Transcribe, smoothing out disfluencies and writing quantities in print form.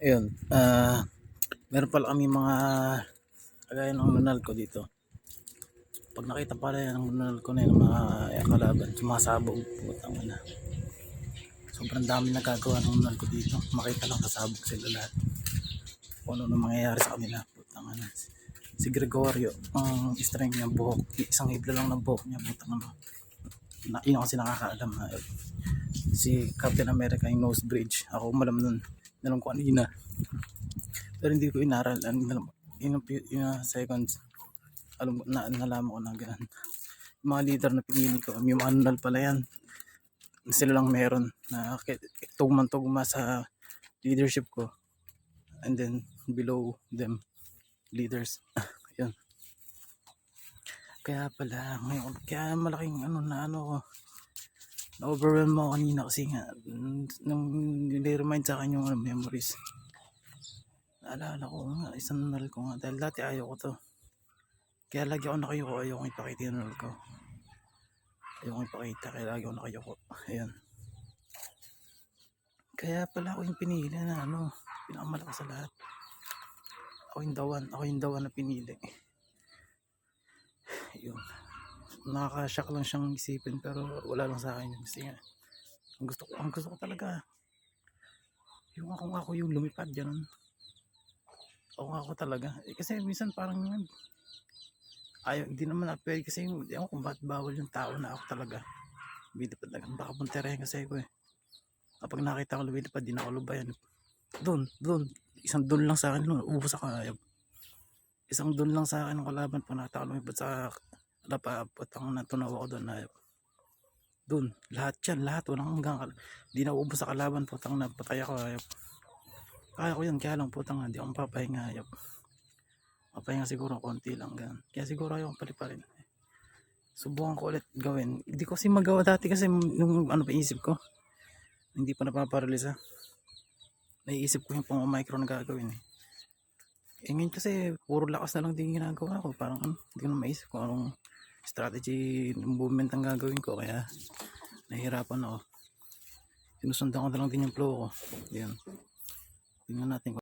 Ayun, meron pala kami mga kagaya ng nunal ko dito. Pag nakita pala yan ng nunal ko na yung mga kalaban, sumasabog. Putang ina. Sobrang dami nagagawa ng nunal ko dito. Makita lang sasabog sila lahat. Kung ano mangyayari sa kanila. Putang ina. Si Gregorio, ang strength niya buhok. Isang hibla lang ng buhok niya. Putang ina. Yun kasi nakakaalam. Si Captain America yung nose bridge. Ako umalam nun. Alam ko kanina. Pero hindi ko inaral. In seconds, alam ko na nalaman ko na ganun. Yung mga leader na pinili ko, yung mga nunal pala yan. Sila lang meron na tugma sa leadership ko. And then below them, leaders. Yun. Kaya pala, ngayon, kaya malaking na-overwhelm ako kanina kasi nga, nung nire-remind sa akin yung memories. Naalala ko nga, isang nunal ko nga, dahil dati ayaw ko to. Kaya lagi ako nakayuko, ayaw kong ipakita yung nunal ko. Ayaw kong ipakita, kaya lagi ako nakayuko. Ayan. Kaya pala ako yung pinili na pinakamalakas sa lahat. Ako yung dawan na pinili. Yun. Nakaka-shock lang siyang isipin pero wala lang sa akin yun. Kasi nga, ang gusto ko talaga, yung ako yung lumipad, ganun. Ako talaga. Kasi minsan parang ayaw, hindi naman pwede kasi ewan kung bakit bawal yung tao na ako talaga. Lumilipad lang. Baka punterehin kasi ako eh. Kapag nakita ko lumilipad, di na ako lubayan. Doon. Isang doon lang sa akin, ubos ako ayaw. Isang doon lang sa akin ng kalaban po nakita ko lumipad sa lapapot ang natunaw ako doon ayaw. Doon, lahat yan, walang hanggang di na ubos sa kalaban, putang na patay ako ayaw. Kaya ko yun, kaya lang putang na, di ako mapapahinga ayaw. Mapahinga siguro konti lang ganun. Kaya siguro ayaw paliparin. Subukan ko ulit gawin. Hindi ko kasi magawa dati kasi nung pa isip ko. Hindi pa napaparalisa. Naiisip ko yung pang micro na gagawin eh. Ngayon kasi puro lakas na lang din ginagawa ko. Parang hindi ko na maisip kung anong strategy ng movement ang gagawin ko. Kaya nahihirapan ako. Sinusundan ko na lang din yung flow ko. Yan. Tingnan natin.